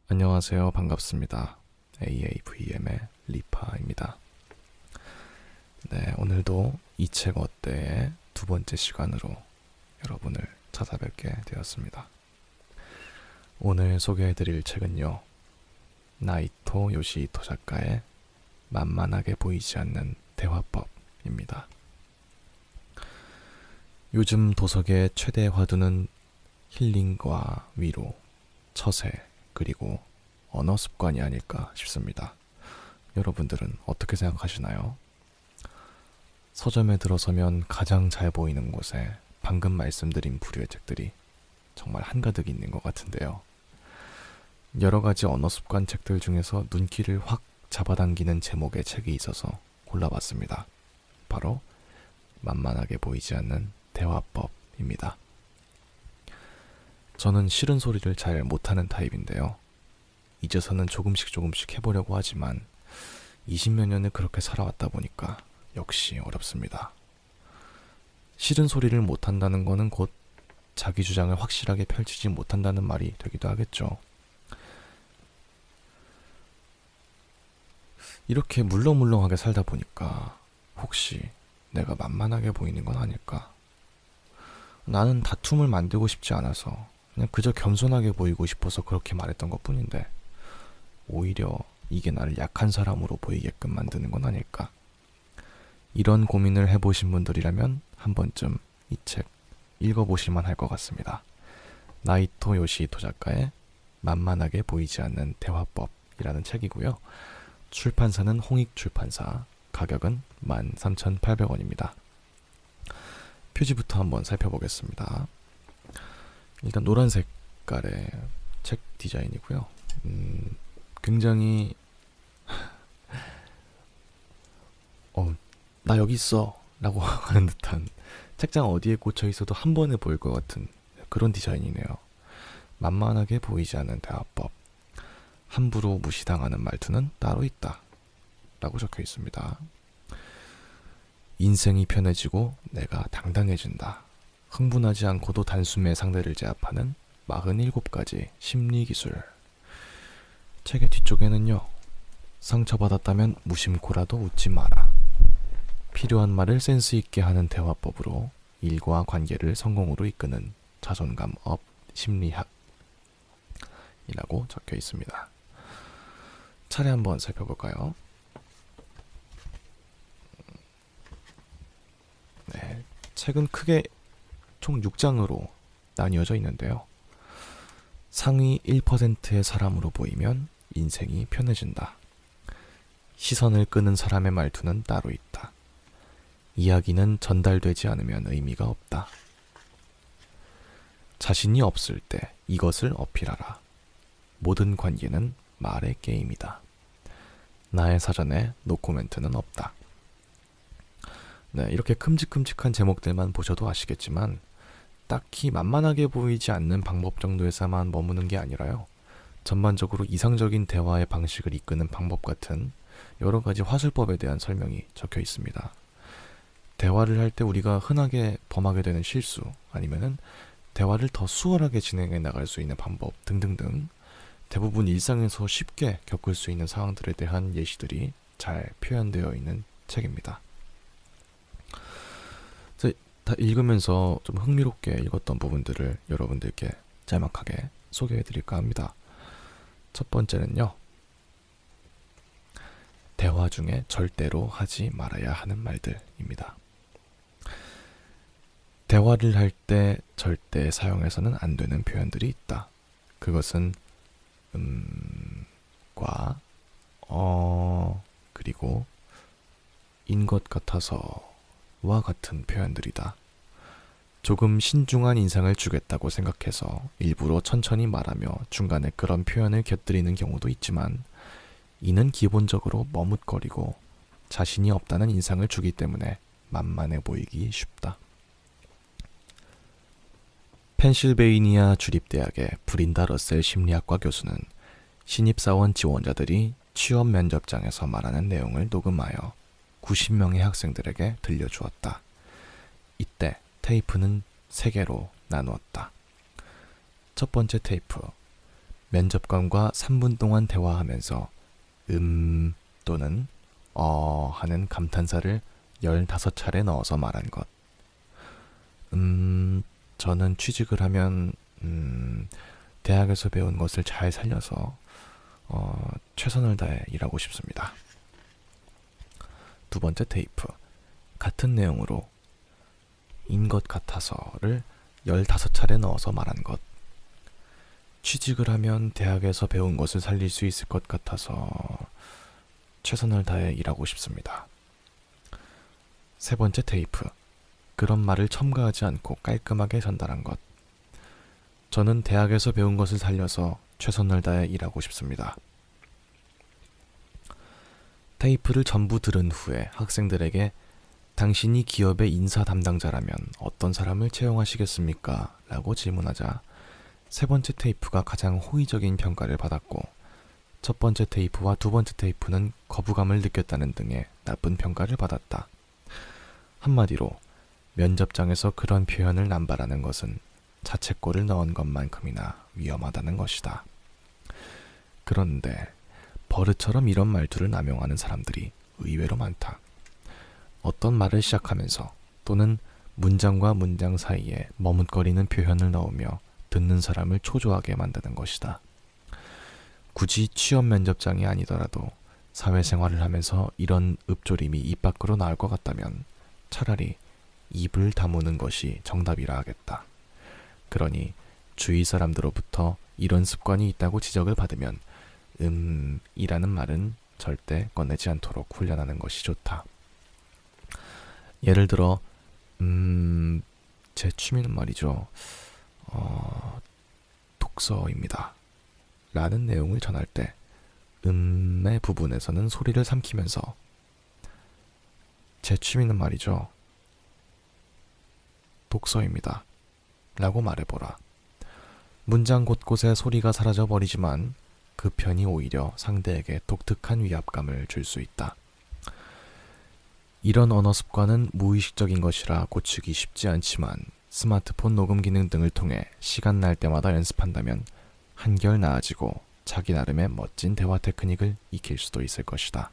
안녕하세요. 반갑습니다. AAVM의 리파입니다. 네, 오늘도 이 책 어때의 두 번째 시간으로 여러분을 찾아뵙게 되었습니다. 오늘 소개해드릴 책은요, 나이토 요시히토 작가의 만만하게 보이지 않는 대화법입니다. 요즘 도서계의 최대 화두는 힐링과 위로, 처세, 그리고 언어 습관이 아닐까 싶습니다. 여러분들은 어떻게 생각하시나요? 서점에 들어서면 가장 잘 보이는 곳에 방금 말씀드린 부류의 책들이 정말 한가득 있는 것 같은데요. 여러 가지 언어 습관 책들 중에서 눈길을 확 잡아당기는 제목의 책이 있어서 골라봤습니다. 바로 만만하게 보이지 않는 대화법입니다. 저는 싫은 소리를 잘 못하는 타입인데요. 이제서는 조금씩 해보려고 하지만 20몇 년을 그렇게 살아왔다 보니까 역시 어렵습니다. 싫은 소리를 못한다는 거는 곧 자기 주장을 확실하게 펼치지 못한다는 말이 되기도 하겠죠. 이렇게 물렁물렁하게 살다 보니까 혹시 내가 만만하게 보이는 건 아닐까? 나는 다툼을 만들고 싶지 않아서 그냥 그저 겸손하게 보이고 싶어서 그렇게 말했던 것뿐인데 오히려 이게 나를 약한 사람으로 보이게끔 만드는 건 아닐까? 이런 고민을 해보신 분들이라면 한 번쯤 이 책 읽어보실만 할 것 같습니다. 나이토 요시히토 작가의 만만하게 보이지 않는 대화법이라는 책이고요. 출판사는 홍익출판사, 가격은 13,800원입니다. 표지부터 한번 살펴보겠습니다. 일단 노란 색깔의 책 디자인이고요. 굉장히 나 여기 있어 라고 하는 듯한, 책장 어디에 꽂혀 있어도 한 번에 보일 것 같은 그런 디자인이네요. 만만하게 보이지 않는 대화법, 함부로 무시당하는 말투는 따로 있다 라고 적혀 있습니다. 인생이 편해지고 내가 당당해진다. 흥분하지 않고도 단숨에 상대를 제압하는 47가지 심리기술. 책의 뒤쪽에는요, 상처받았다면 무심코라도 웃지 마라. 필요한 말을 센스 있게 하는 대화법으로 일과 관계를 성공으로 이끄는 자존감 업 심리학이라고 적혀 있습니다. 차례 한번 살펴볼까요? 네, 책은 크게 총 6장으로 나뉘어져 있는데요. 상위 1%의 사람으로 보이면 인생이 편해진다. 시선을 끄는 사람의 말투는 따로 있다. 이야기는 전달되지 않으면 의미가 없다. 자신이 없을 때 이것을 어필하라. 모든 관계는 말의 게임이다. 나의 사전에 노코멘트는 없다. 네, 이렇게 큼직큼직한 제목들만 보셔도 아시겠지만 딱히 만만하게 보이지 않는 방법 정도에서만 머무는 게 아니라요. 전반적으로 이상적인 대화의 방식을 이끄는 방법 같은 여러 가지 화술법에 대한 설명이 적혀 있습니다. 대화를 할 때 우리가 흔하게 범하게 되는 실수, 아니면은 대화를 더 수월하게 진행해 나갈 수 있는 방법 등등등, 대부분 일상에서 쉽게 겪을 수 있는 상황들에 대한 예시들이 잘 표현되어 있는 책입니다. 다 읽으면서 좀 흥미롭게 읽었던 부분들을 여러분들께 짤막하게 소개해 드릴까 합니다. 첫 번째는요, 대화 중에 절대로 하지 말아야 하는 말들입니다. 대화를 할 때 절대 사용해서는 안 되는 표현들이 있다. 그것은 과 그리고 인 것 같아서와 같은 표현들이다. 조금 신중한 인상을 주겠다고 생각해서 일부러 천천히 말하며 중간에 그런 표현을 곁들이는 경우도 있지만, 이는 기본적으로 머뭇거리고 자신이 없다는 인상을 주기 때문에 만만해 보이기 쉽다. 펜실베이니아 주립대학의 브린다 러셀 심리학과 교수는 신입사원 지원자들이 취업 면접장에서 말하는 내용을 녹음하여 90명의 학생들에게 들려주었다. 이때 테이프는 3개로 나누었다. 첫 번째 테이프, 면접관과 3분 동안 대화하면서 또는 하는 감탄사를 15차례 넣어서 말한 것. 저는 취직을 하면 대학에서 배운 것을 잘 살려서 최선을 다해 일하고 싶습니다. 두 번째 테이프. 같은 내용으로 인 것 같아서를 15차례 넣어서 말한 것. 취직을 하면 대학에서 배운 것을 살릴 수 있을 것 같아서 최선을 다해 일하고 싶습니다. 세 번째 테이프. 그런 말을 첨가하지 않고 깔끔하게 전달한 것. 저는 대학에서 배운 것을 살려서 최선을 다해 일하고 싶습니다. 테이프를 전부 들은 후에 학생들에게 당신이 기업의 인사 담당자라면 어떤 사람을 채용하시겠습니까? 라고 질문하자 세 번째 테이프가 가장 호의적인 평가를 받았고 첫 번째 테이프와 두 번째 테이프는 거부감을 느꼈다는 등의 나쁜 평가를 받았다. 한마디로 면접장에서 그런 표현을 남발하는 것은 자책골을 넣은 것만큼이나 위험하다는 것이다. 그런데 버릇처럼 이런 말투를 남용하는 사람들이 의외로 많다. 어떤 말을 시작하면서 또는 문장과 문장 사이에 머뭇거리는 표현을 넣으며 듣는 사람을 초조하게 만드는 것이다. 굳이 취업 면접장이 아니더라도 사회생활을 하면서 이런 읊조림이 입 밖으로 나올 것 같다면 차라리 입을 다무는 것이 정답이라 하겠다. 그러니 주위 사람들로부터 이런 습관이 있다고 지적을 받으면 이라는 말은 절대 꺼내지 않도록 훈련하는 것이 좋다. 예를 들어 제 취미는 말이죠. 독서입니다. 라는 내용을 전할 때 의 부분에서는 소리를 삼키면서 제 취미는 말이죠. 독서입니다. 라고 말해보라. 문장 곳곳에 소리가 사라져버리지만 그 편이 오히려 상대에게 독특한 위압감을 줄 수 있다. 이런 언어 습관은 무의식적인 것이라 고치기 쉽지 않지만 스마트폰 녹음 기능 등을 통해 시간 날 때마다 연습한다면 한결 나아지고 자기 나름의 멋진 대화 테크닉을 익힐 수도 있을 것이다.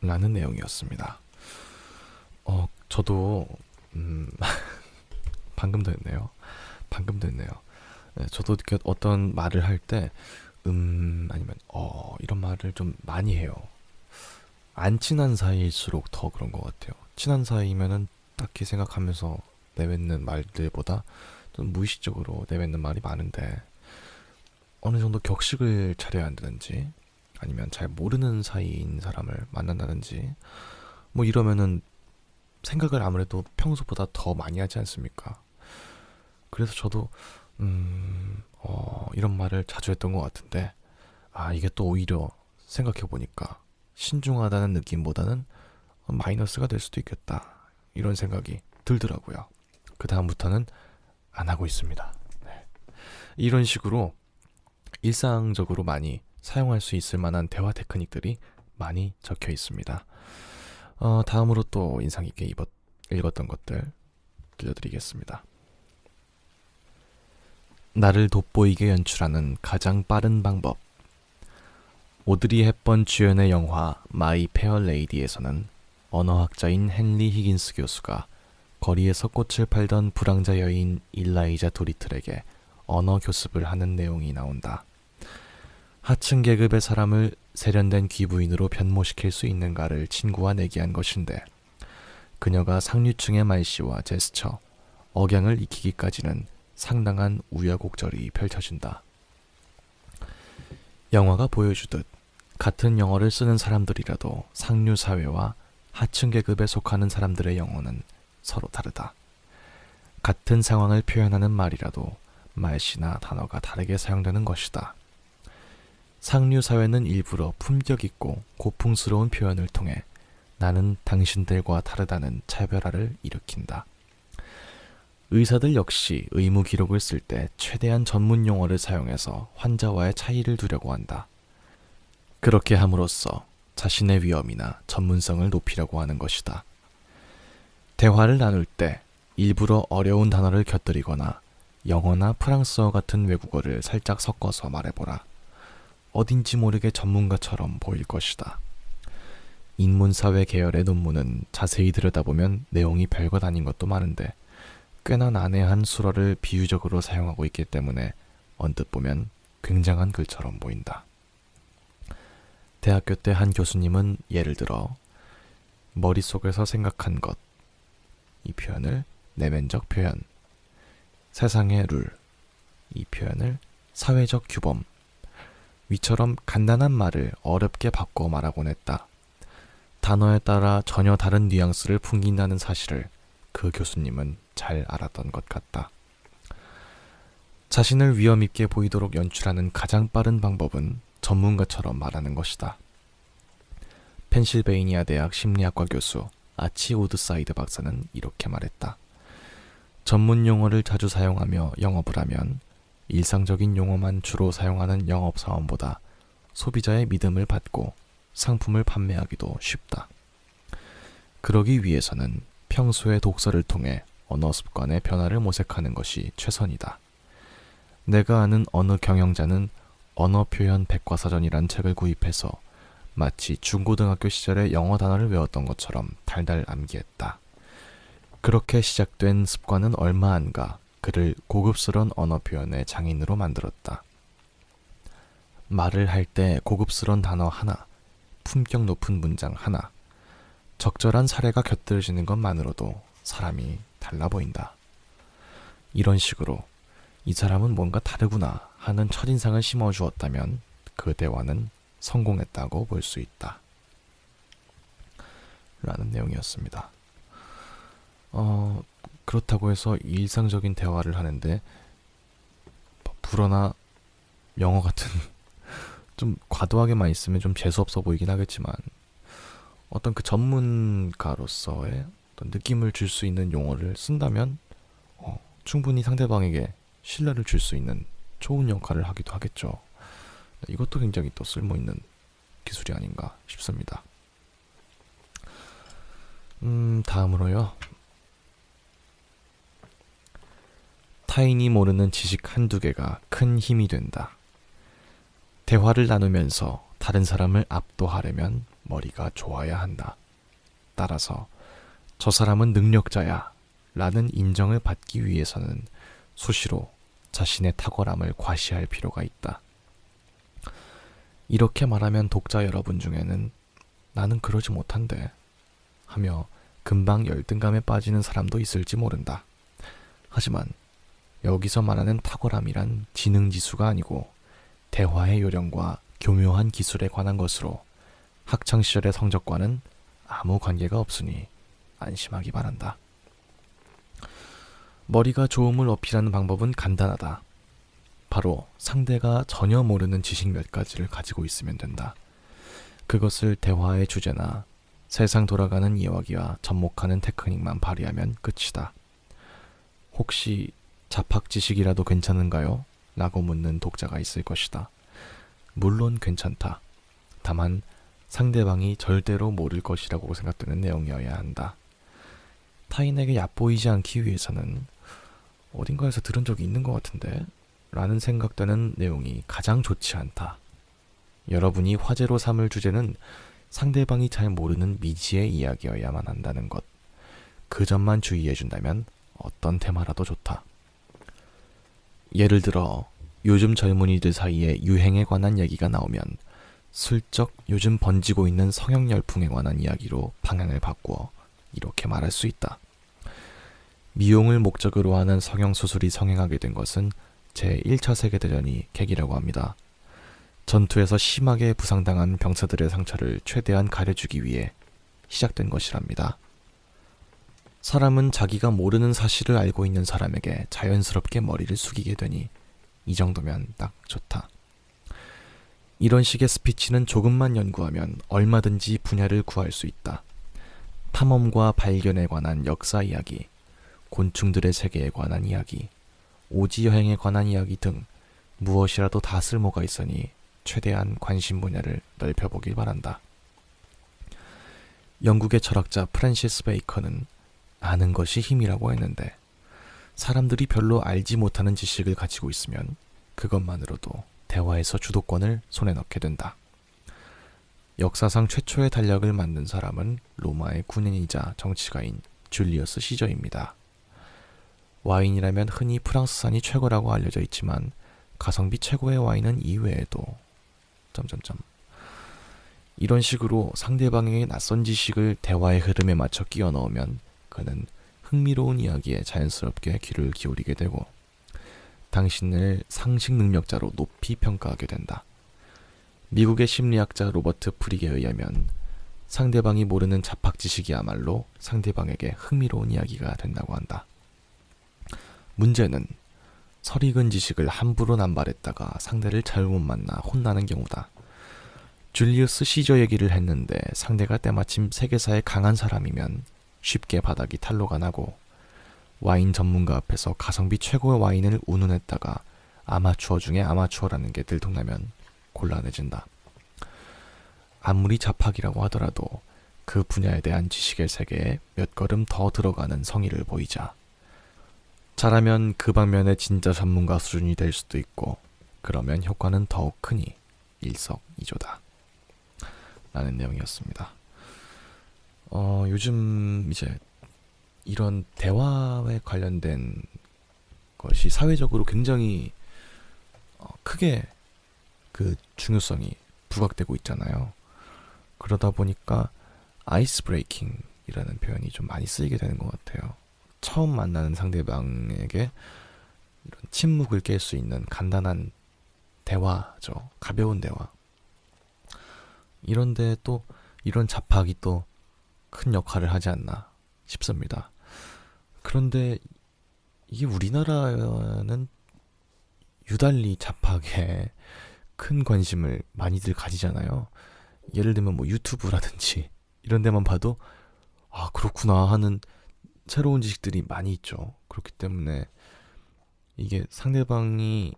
라는 내용이었습니다. 저도 방금도 했네요. 네, 저도 이렇게 어떤 말을 할 때 아니면 이런 말을 좀 많이 해요. 안 친한 사이일수록 더 그런 것 같아요. 친한 사이면은 딱히 생각하면서 내뱉는 말들보다 좀 무의식적으로 내뱉는 말이 많은데 어느 정도 격식을 차려야 한다든지 아니면 잘 모르는 사이인 사람을 만난다든지 뭐 이러면은 생각을 아무래도 평소보다 더 많이 하지 않습니까? 그래서 저도 이런 말을 자주 했던 것 같은데 이게 또 오히려 생각해보니까 신중하다는 느낌보다는 마이너스가 될 수도 있겠다 이런 생각이 들더라고요. 그 다음부터는 안 하고 있습니다. 네. 이런 식으로 일상적으로 많이 사용할 수 있을 만한 대화 테크닉들이 많이 적혀 있습니다. 다음으로 또 인상 깊게 읽었던 것들 들려드리겠습니다. 나를 돋보이게 연출하는 가장 빠른 방법. 오드리 헵번 주연의 영화 마이 페어 레이디에서는 언어학자인 헨리 히긴스 교수가 거리에서 꽃을 팔던 불황자 여인 일라이자 도리틀에게 언어 교습을 하는 내용이 나온다. 하층 계급의 사람을 세련된 귀부인으로 변모시킬 수 있는가를 친구와 내기한 것인데 그녀가 상류층의 말씨와 제스처, 억양을 익히기까지는 상당한 우여곡절이 펼쳐진다. 영화가 보여주듯 같은 영어를 쓰는 사람들이라도 상류 사회와 하층 계급에 속하는 사람들의 영어는 서로 다르다. 같은 상황을 표현하는 말이라도 말씨나 단어가 다르게 사용되는 것이다. 상류 사회는 일부러 품격 있고 고풍스러운 표현을 통해 나는 당신들과 다르다는 차별화를 일으킨다. 의사들 역시 의무 기록을 쓸 때 최대한 전문 용어를 사용해서 환자와의 차이를 두려고 한다. 그렇게 함으로써 자신의 위엄이나 전문성을 높이려고 하는 것이다. 대화를 나눌 때 일부러 어려운 단어를 곁들이거나 영어나 프랑스어 같은 외국어를 살짝 섞어서 말해보라. 어딘지 모르게 전문가처럼 보일 것이다. 인문사회 계열의 논문은 자세히 들여다보면 내용이 별것 아닌 것도 많은데 꽤나 난해한 수어를 비유적으로 사용하고 있기 때문에 언뜻 보면 굉장한 글처럼 보인다. 대학교 때 한 교수님은 예를 들어 머릿속에서 생각한 것, 이 표현을 내면적 표현, 세상의 룰, 이 표현을 사회적 규범, 위처럼 간단한 말을 어렵게 바꿔 말하곤 했다. 단어에 따라 전혀 다른 뉘앙스를 풍긴다는 사실을 그 교수님은 잘 알았던 것 같다. 자신을 위험 있게 보이도록 연출하는 가장 빠른 방법은 전문가처럼 말하는 것이다. 펜실베이니아 대학 심리학과 교수 아치 우드사이드 박사는 이렇게 말했다. 전문 용어를 자주 사용하며 영업을 하면 일상적인 용어만 주로 사용하는 영업사원보다 소비자의 믿음을 받고 상품을 판매하기도 쉽다. 그러기 위해서는 평소의 독서를 통해 언어 습관의 변화를 모색하는 것이 최선이다. 내가 아는 어느 경영자는 언어 표현 백과사전이란 책을 구입해서 마치 중고등학교 시절에 영어 단어를 외웠던 것처럼 달달 암기했다. 그렇게 시작된 습관은 얼마 안 가 그를 고급스러운 언어 표현의 장인으로 만들었다. 말을 할 때 고급스러운 단어 하나, 품격 높은 문장 하나, 적절한 사례가 곁들여지는 것만으로도 사람이 달라 보인다. 이런 식으로 이 사람은 뭔가 다르구나 하는 첫인상을 심어주었다면 그 대화는 성공했다고 볼 수 있다. 라는 내용이었습니다. 그렇다고 해서 일상적인 대화를 하는데 불어나 영어 같은 좀 과도하게만 있으면 좀 재수없어 보이긴 하겠지만 어떤 그 전문가로서의 어떤 느낌을 줄 수 있는 용어를 쓴다면 충분히 상대방에게 신뢰를 줄 수 있는 좋은 역할을 하기도 하겠죠. 이것도 굉장히 또 쓸모있는 기술이 아닌가 싶습니다. 다음으로요. 타인이 모르는 지식 한두 개가 큰 힘이 된다. 대화를 나누면서 다른 사람을 압도하려면 머리가 좋아야 한다. 따라서 저 사람은 능력자야 라는 인정을 받기 위해서는 수시로 자신의 탁월함을 과시할 필요가 있다. 이렇게 말하면 독자 여러분 중에는 나는 그러지 못한데 하며 금방 열등감에 빠지는 사람도 있을지 모른다. 하지만 여기서 말하는 탁월함이란 지능지수가 아니고 대화의 요령과 교묘한 기술에 관한 것으로 학창시절의 성적과는 아무 관계가 없으니 안심하기 바란다. 머리가 좋음을 어필하는 방법은 간단하다. 바로 상대가 전혀 모르는 지식 몇 가지를 가지고 있으면 된다. 그것을 대화의 주제나 세상 돌아가는 이야기와 접목하는 테크닉만 발휘하면 끝이다. 혹시 자팍 지식이라도 괜찮은가요? 라고 묻는 독자가 있을 것이다. 물론 괜찮다. 다만 상대방이 절대로 모를 것이라고 생각되는 내용이어야 한다. 타인에게 얕보이지 않기 위해서는 어딘가에서 들은 적이 있는 것 같은데? 라는 생각되는 내용이 가장 좋지 않다. 여러분이 화제로 삼을 주제는 상대방이 잘 모르는 미지의 이야기여야만 한다는 것. 그 점만 주의해준다면 어떤 테마라도 좋다. 예를 들어 요즘 젊은이들 사이에 유행에 관한 얘기가 나오면 슬쩍 요즘 번지고 있는 성형 열풍에 관한 이야기로 방향을 바꾸어 이렇게 말할 수 있다. 미용을 목적으로 하는 성형수술이 성행하게 된 것은 제1차 세계대전이 계기라고 합니다. 전투에서 심하게 부상당한 병사들의 상처를 최대한 가려주기 위해 시작된 것이랍니다. 사람은 자기가 모르는 사실을 알고 있는 사람에게 자연스럽게 머리를 숙이게 되니 이 정도면 딱 좋다. 이런 식의 스피치는 조금만 연구하면 얼마든지 분야를 구할 수 있다. 탐험과 발견에 관한 역사 이야기, 곤충들의 세계에 관한 이야기, 오지 여행에 관한 이야기 등 무엇이라도 다 쓸모가 있으니 최대한 관심 분야를 넓혀보길 바란다. 영국의 철학자 프랜시스 베이컨은 아는 것이 힘이라고 했는데 사람들이 별로 알지 못하는 지식을 가지고 있으면 그것만으로도 대화에서 주도권을 손에 넣게 된다. 역사상 최초의 달력을 만든 사람은 로마의 군인이자 정치가인 줄리어스 시저입니다. 와인이라면 흔히 프랑스산이 최고라고 알려져 있지만 가성비 최고의 와인은 이외에도 이런 식으로 상대방에게 낯선 지식을 대화의 흐름에 맞춰 끼워 넣으면 그는 흥미로운 이야기에 자연스럽게 귀를 기울이게 되고 당신을 상식 능력자로 높이 평가하게 된다. 미국의 심리학자 로버트 프릭에 의하면 상대방이 모르는 잡학 지식이야말로 상대방에게 흥미로운 이야기가 된다고 한다. 문제는 설익은 지식을 함부로 남발했다가 상대를 잘못 만나 혼나는 경우다. 줄리우스 시저 얘기를 했는데 상대가 때마침 세계사에 강한 사람이면 쉽게 바닥이 탄로가 나고, 와인 전문가 앞에서 가성비 최고의 와인을 운운했다가 아마추어 중에 아마추어라는 게 들통나면 곤란해진다. 아무리 잡학이라고 하더라도 그 분야에 대한 지식의 세계에 몇 걸음 더 들어가는 성의를 보이자. 잘하면 그 방면의 진짜 전문가 수준이 될 수도 있고, 그러면 효과는 더욱 크니 일석이조다 라는 내용이었습니다. 요즘 이제 이런 대화에 관련된 것이 사회적으로 굉장히 크게 그 중요성이 부각되고 있잖아요. 그러다 보니까 아이스 브레이킹이라는 표현이 좀 많이 쓰이게 되는 것 같아요. 처음 만나는 상대방에게 이런 침묵을 깰 수 있는 간단한 대화죠. 가벼운 대화. 이런데 또 이런 잡학이 또 큰 역할을 하지 않나 싶습니다. 그런데 이게 우리나라는 유달리 잡학에 큰 관심을 많이들 가지잖아요. 예를 들면 뭐 유튜브라든지 이런 데만 봐도 아 그렇구나 하는 새로운 지식들이 많이 있죠. 그렇기 때문에 이게 상대방이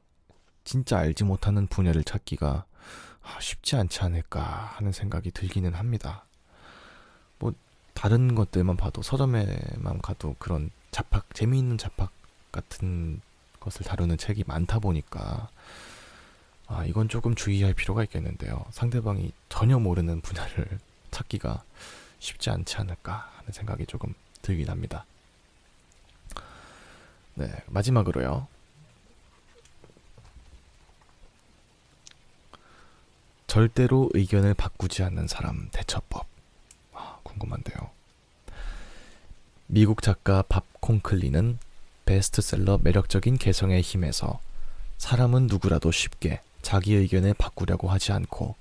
진짜 알지 못하는 분야를 찾기가 쉽지 않지 않을까 하는 생각이 들기는 합니다. 뭐 다른 것들만 봐도 서점에만 가도 그런 잡학, 재미있는 잡학 같은 것을 다루는 책이 많다 보니까 이건 조금 주의할 필요가 있겠는데요. 상대방이 전혀 모르는 분야를 찾기가 쉽지 않지 않을까 하는 생각이 조금 들긴 합니다. 네, 마지막으로요. 절대로 의견을 바꾸지 않는 사람 대처법. 궁금한데요. 미국 작가 밥 콩클리는 베스트셀러 매력적인 개성의 힘에서 사람은 누구라도 쉽게 자기 의견을 바꾸려고 하지 않고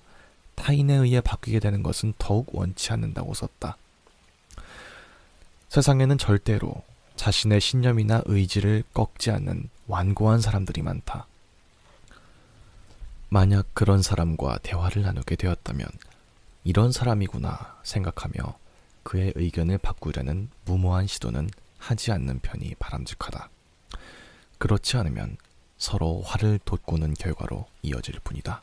타인에 의해 바뀌게 되는 것은 더욱 원치 않는다고 썼다. 세상에는 절대로 자신의 신념이나 의지를 꺾지 않는 완고한 사람들이 많다. 만약 그런 사람과 대화를 나누게 되었다면 이런 사람이구나 생각하며 그의 의견을 바꾸려는 무모한 시도는 하지 않는 편이 바람직하다. 그렇지 않으면 서로 화를 돋구는 결과로 이어질 뿐이다.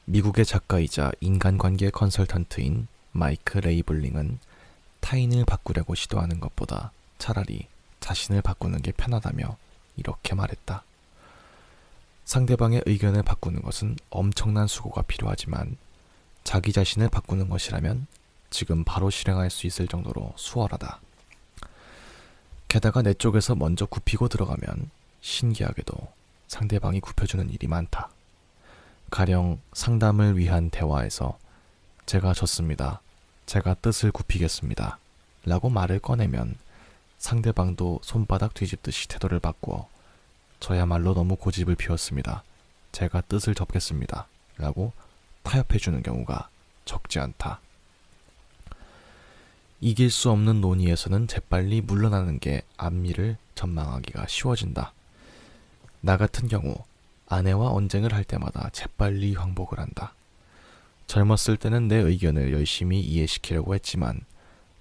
미국의 작가이자 인간관계 컨설턴트인 마이크 레이블링은 타인을 바꾸려고 시도하는 것보다 차라리 자신을 바꾸는 게 편하다며 이렇게 말했다. 상대방의 의견을 바꾸는 것은 엄청난 수고가 필요하지만 자기 자신을 바꾸는 것이라면 지금 바로 실행할 수 있을 정도로 수월하다. 게다가 내 쪽에서 먼저 굽히고 들어가면 신기하게도 상대방이 굽혀주는 일이 많다. 가령 상담을 위한 대화에서 제가 졌습니다. 제가 뜻을 굽히겠습니다. 라고 말을 꺼내면 상대방도 손바닥 뒤집듯이 태도를 바꾸어 저야말로 너무 고집을 피웠습니다. 제가 뜻을 접겠습니다. 라고 타협해주는 경우가 적지 않다. 이길 수 없는 논의에서는 재빨리 물러나는 게 앞일을 전망하기가 쉬워진다. 나 같은 경우 아내와 언쟁을 할 때마다 재빨리 항복을 한다. 젊었을 때는 내 의견을 열심히 이해시키려고 했지만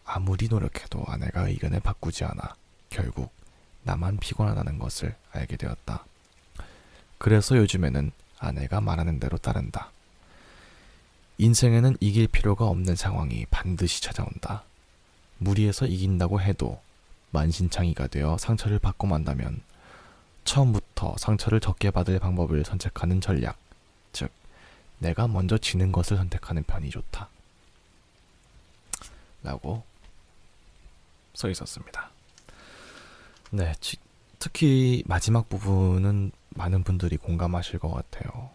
아무리 노력해도 아내가 의견을 바꾸지 않아 결국 나만 피곤하다는 것을 알게 되었다. 그래서 요즘에는 아내가 말하는 대로 따른다. 인생에는 이길 필요가 없는 상황이 반드시 찾아온다. 무리해서 이긴다고 해도 만신창이가 되어 상처를 받고 만다면 처음부터 상처를 적게 받을 방법을 선택하는 전략, 즉 내가 먼저 지는 것을 선택하는 편이 좋다 라고 써 있었습니다. 네, 특히 마지막 부분은 많은 분들이 공감하실 것 같아요.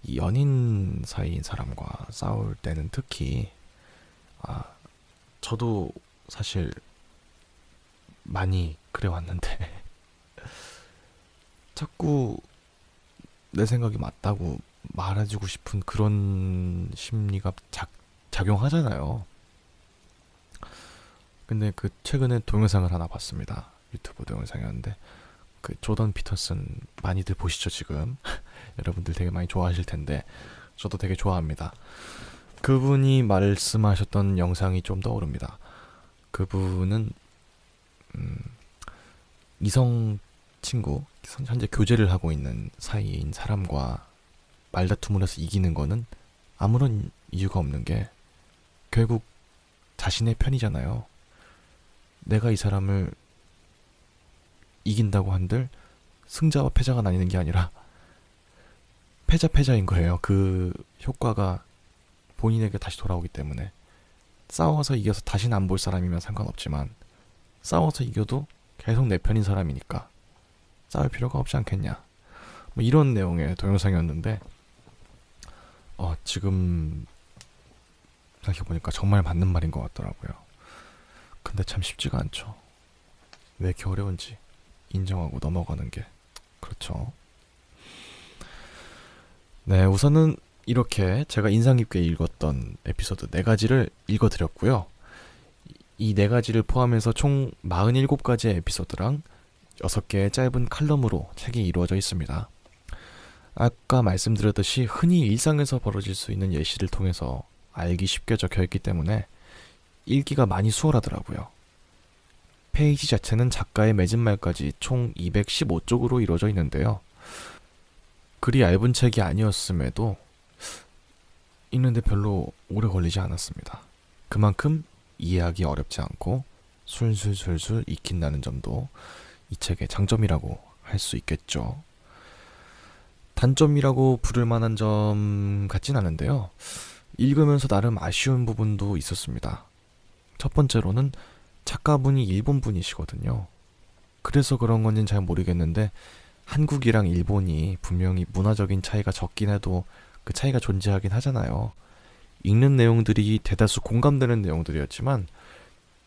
이 연인 사이인 사람과 싸울 때는 특히 저도 사실 많이 그래왔는데 자꾸 내 생각이 맞다고 말해주고 싶은 그런 심리가 작용하잖아요. 근데 그 최근에 동영상을 하나 봤습니다. 유튜브 동영상이었는데 그 조던 피터슨 많이들 보시죠 지금. 여러분들 되게 많이 좋아하실 텐데 저도 되게 좋아합니다. 그분이 말씀하셨던 영상이 좀 떠오릅니다. 그분은 이성 친구, 현재 교제를 하고 있는 사이인 사람과 말다툼을 해서 이기는 거는 아무런 이유가 없는 게 결국 자신의 편이잖아요. 내가 이 사람을 이긴다고 한들 승자와 패자가 나뉘는 게 아니라 패자인 거예요. 그 효과가 본인에게 다시 돌아오기 때문에 싸워서 이겨서 다시는 안 볼 사람이면 상관없지만 싸워서 이겨도 계속 내 편인 사람이니까 싸울 필요가 없지 않겠냐, 뭐 이런 내용의 동영상이었는데 지금 생각해보니까 정말 맞는 말인 것 같더라고요. 근데 참 쉽지가 않죠. 왜 이렇게 어려운지 인정하고 넘어가는 게. 그렇죠. 네, 우선은 이렇게 제가 인상 깊게 읽었던 에피소드 4가지를 읽어드렸고요. 이 4가지를 포함해서 총 47가지의 에피소드랑 6개의 짧은 칼럼으로 책이 이루어져 있습니다. 아까 말씀드렸듯이 흔히 일상에서 벌어질 수 있는 예시를 통해서 알기 쉽게 적혀있기 때문에 읽기가 많이 수월하더라고요. 페이지 자체는 작가의 맺은 말까지 총 215쪽으로 이루어져 있는데요. 그리 얇은 책이 아니었음에도 읽는데 별로 오래 걸리지 않았습니다. 그만큼 이해하기 어렵지 않고 술술술술 익힌다는 점도 이 책의 장점이라고 할 수 있겠죠. 단점이라고 부를 만한 점 같진 않은데요. 읽으면서 나름 아쉬운 부분도 있었습니다. 첫 번째로는 작가분이 일본 분이시거든요. 그래서 그런 건지는 잘 모르겠는데 한국이랑 일본이 분명히 문화적인 차이가 적긴 해도 그 차이가 존재하긴 하잖아요. 읽는 내용들이 대다수 공감되는 내용들이었지만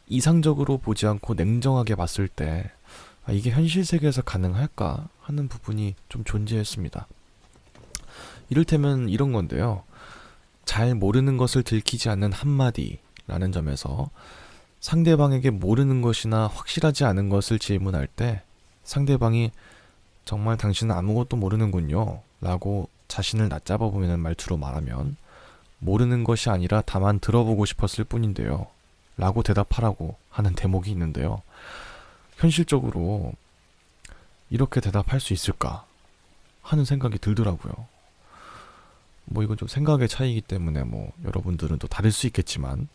이상적으로 보지 않고 냉정하게 봤을 때 이게 현실 세계에서 가능할까 하는 부분이 좀 존재했습니다. 이를테면 이런 건데요. 잘 모르는 것을 들키지 않는 한마디라는 점에서 상대방에게 모르는 것이나 확실하지 않은 것을 질문할 때 상대방이 정말 당신은 아무것도 모르는군요 라고 자신을 낮잡아 보이는 말투로 말하면 모르는 것이 아니라 다만 들어보고 싶었을 뿐인데요 라고 대답하라고 하는 대목이 있는데요. 현실적으로 이렇게 대답할 수 있을까 하는 생각이 들더라고요. 뭐 이건 좀 생각의 차이이기 때문에 뭐 여러분들은 또 다를 수 있겠지만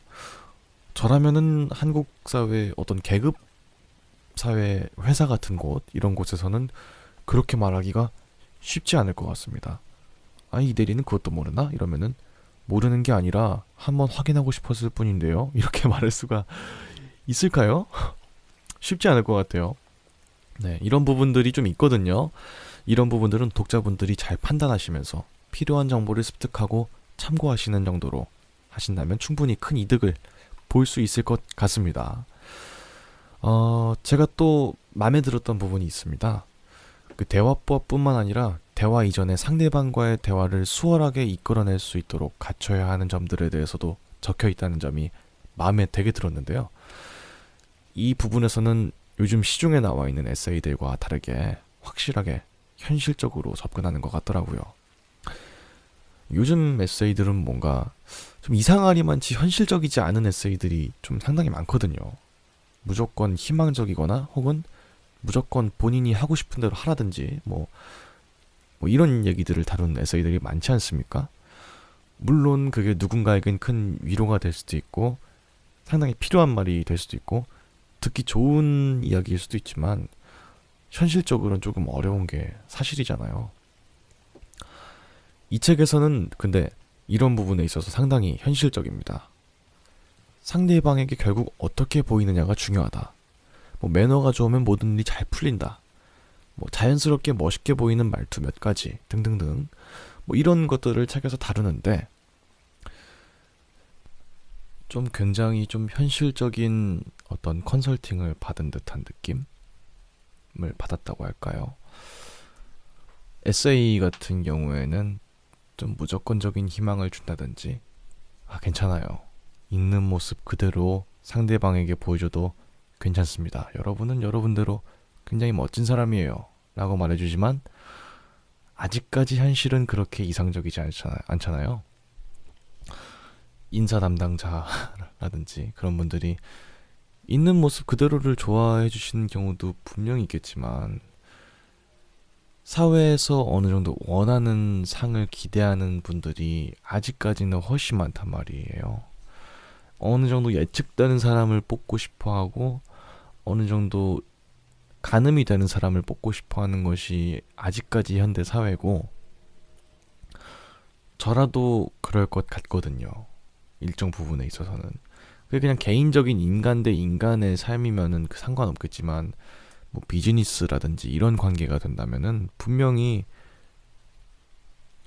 저라면은 한국 사회 어떤 계급 사회 회사 같은 곳 이런 곳에서는 그렇게 말하기가 쉽지 않을 것 같습니다. 이 대리는 그것도 모르나? 이러면은 모르는 게 아니라 한번 확인하고 싶었을 뿐인데요. 이렇게 말할 수가 있을까요? 쉽지 않을 것 같아요. 네, 이런 부분들이 좀 있거든요. 이런 부분들은 독자분들이 잘 판단하시면서 필요한 정보를 습득하고 참고하시는 정도로 하신다면 충분히 큰 이득을 볼 수 있을 것 같습니다. 제가 또 마음에 들었던 부분이 있습니다. 그 대화법뿐만 아니라 대화 이전에 상대방과의 대화를 수월하게 이끌어낼 수 있도록 갖춰야 하는 점들에 대해서도 적혀 있다는 점이 마음에 되게 들었는데요. 이 부분에서는 요즘 시중에 나와 있는 에세이들과 다르게 확실하게 현실적으로 접근하는 것 같더라고요. 요즘 에세이들은 뭔가 좀 이상하리만치 현실적이지 않은 에세이들이 좀 상당히 많거든요. 무조건 희망적이거나 혹은 무조건 본인이 하고 싶은 대로 하라든지 뭐 이런 얘기들을 다룬 에세이들이 많지 않습니까? 물론 그게 누군가에겐 큰 위로가 될 수도 있고 상당히 필요한 말이 될 수도 있고 듣기 좋은 이야기일 수도 있지만 현실적으로는 조금 어려운 게 사실이잖아요. 이 책에서는 근데 이런 부분에 있어서 상당히 현실적입니다. 상대방에게 결국 어떻게 보이느냐가 중요하다. 뭐 매너가 좋으면 모든 일이 잘 풀린다. 뭐 자연스럽게 멋있게 보이는 말투 몇 가지 등등등. 뭐 이런 것들을 책에서 다루는데 좀 굉장히 좀 현실적인 어떤 컨설팅을 받은 듯한 느낌을 받았다고 할까요? 에세이 같은 경우에는 좀 무조건적인 희망을 준다든지 괜찮아요. 있는 모습 그대로 상대방에게 보여줘도 괜찮습니다. 여러분은 여러분대로 굉장히 멋진 사람이에요. 라고 말해주지만 아직까지 현실은 그렇게 이상적이지 않잖아요. 인사 담당자라든지 그런 분들이 있는 모습 그대로를 좋아해 주시는 경우도 분명히 있겠지만 사회에서 어느 정도 원하는 상을 기대하는 분들이 아직까지는 훨씬 많단 말이에요. 어느 정도 예측되는 사람을 뽑고 싶어 하고 어느 정도 가늠이 되는 사람을 뽑고 싶어 하는 것이 아직까지 현대 사회고 저라도 그럴 것 같거든요. 일정 부분에 있어서는. 그게 그냥 개인적인 인간 대 인간의 삶이면은 상관없겠지만 뭐 비즈니스라든지 이런 관계가 된다면은 분명히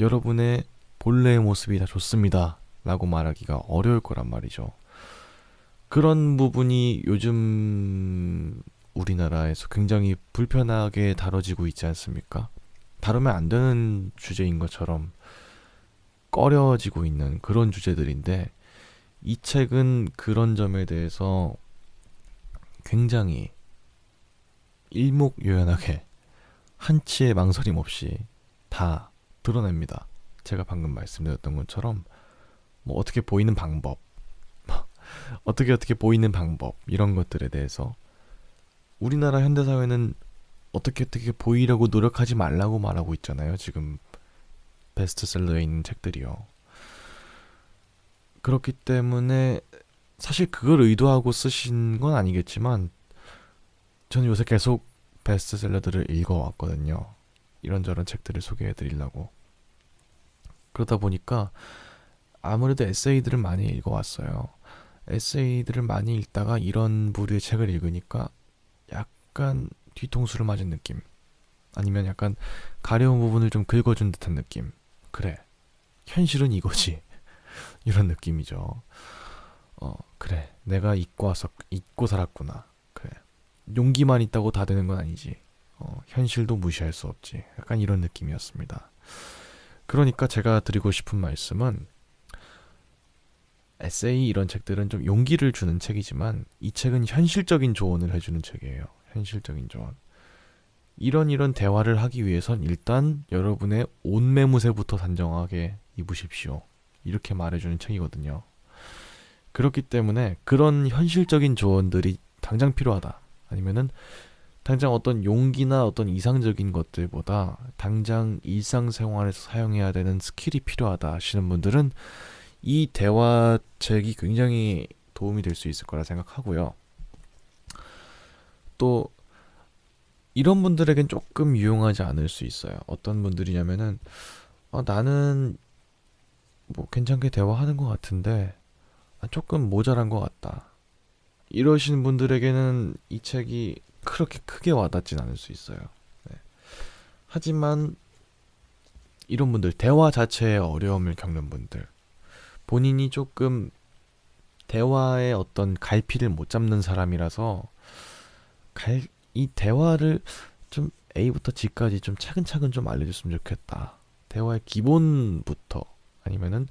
여러분의 본래의 모습이 다 좋습니다 라고 말하기가 어려울 거란 말이죠. 그런 부분이 요즘 우리나라에서 굉장히 불편하게 다뤄지고 있지 않습니까? 다루면 안 되는 주제인 것처럼 꺼려지고 있는 그런 주제들인데 이 책은 그런 점에 대해서 굉장히 일목요연하게 한치의 망설임 없이 다 드러냅니다. 제가 방금 말씀드렸던 것처럼 뭐 어떻게 보이는 방법 어떻게 보이는 방법 이런 것들에 대해서 우리나라 현대사회는 어떻게 보이려고 노력하지 말라고 말하고 있잖아요. 지금 베스트셀러에 있는 책들이요. 그렇기 때문에 사실 그걸 의도하고 쓰신 건 아니겠지만 저는 요새 계속 베스트셀러들을 읽어왔거든요. 이런저런 책들을 소개해드리려고. 그러다 보니까 아무래도 에세이들을 많이 읽어왔어요. 에세이들을 많이 읽다가 이런 부류의 책을 읽으니까 약간 뒤통수를 맞은 느낌. 아니면 약간 가려운 부분을 좀 긁어준 듯한 느낌. 그래, 현실은 이거지. 이런 느낌이죠. 그래, 내가 잊고 살았구나. 그래, 용기만 있다고 다 되는 건 아니지. 현실도 무시할 수 없지. 약간 이런 느낌이었습니다. 그러니까 제가 드리고 싶은 말씀은 에세이 이런 책들은 좀 용기를 주는 책이지만 이 책은 현실적인 조언을 해주는 책이에요. 현실적인 조언. 이런 대화를 하기 위해선 일단 여러분의 옷 매무새부터 단정하게 입으십시오. 이렇게 말해주는 책이거든요. 그렇기 때문에 그런 현실적인 조언들이 당장 필요하다. 아니면은 당장 어떤 용기나 어떤 이상적인 것들보다 당장 일상생활에서 사용해야 되는 스킬이 필요하다 하시는 분들은 이 대화책이 굉장히 도움이 될 수 있을 거라 생각하고요. 또 이런 분들에겐 조금 유용하지 않을 수 있어요. 어떤 분들이냐면은 나는 뭐 괜찮게 대화하는 것 같은데 조금 모자란 것 같다. 이러신 분들에게는 이 책이 그렇게 크게 와닿진 않을 수 있어요. 네. 하지만 이런 분들, 대화 자체에 어려움을 겪는 분들, 본인이 조금 대화의 어떤 갈피를 못 잡는 사람이라서 이 대화를 좀 A부터 G까지 좀 차근차근 좀 알려줬으면 좋겠다. 대화의 기본부터 아니면은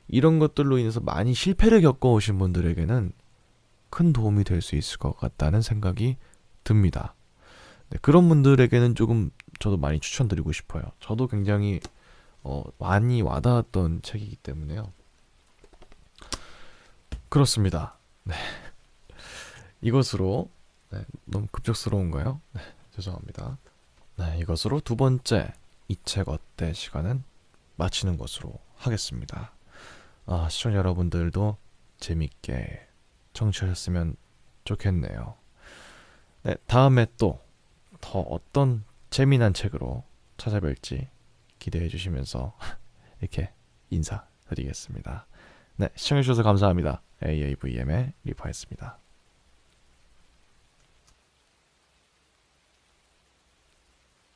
이런 것들로 인해서 많이 실패를 겪어오신 분들에게는 큰 도움이 될 수 있을 것 같다는 생각이 듭니다. 네, 그런 분들에게는 조금 저도 많이 추천드리고 싶어요. 저도 굉장히 많이 와닿았던 책이기 때문에요. 그렇습니다. 네. 이것으로 너무 급작스러운가요? 네, 죄송합니다. 네, 이것으로 두 번째 이 책 어때 시간은 마치는 것으로 하겠습니다. 시청자 여러분들도 재밌게 청취하셨으면 좋겠네요. 네, 다음에 또 더 어떤 재미난 책으로 찾아뵐지 기대해 주시면서 이렇게 인사드리겠습니다. 네, 시청해 주셔서 감사합니다. AAVM의 리파였습니다.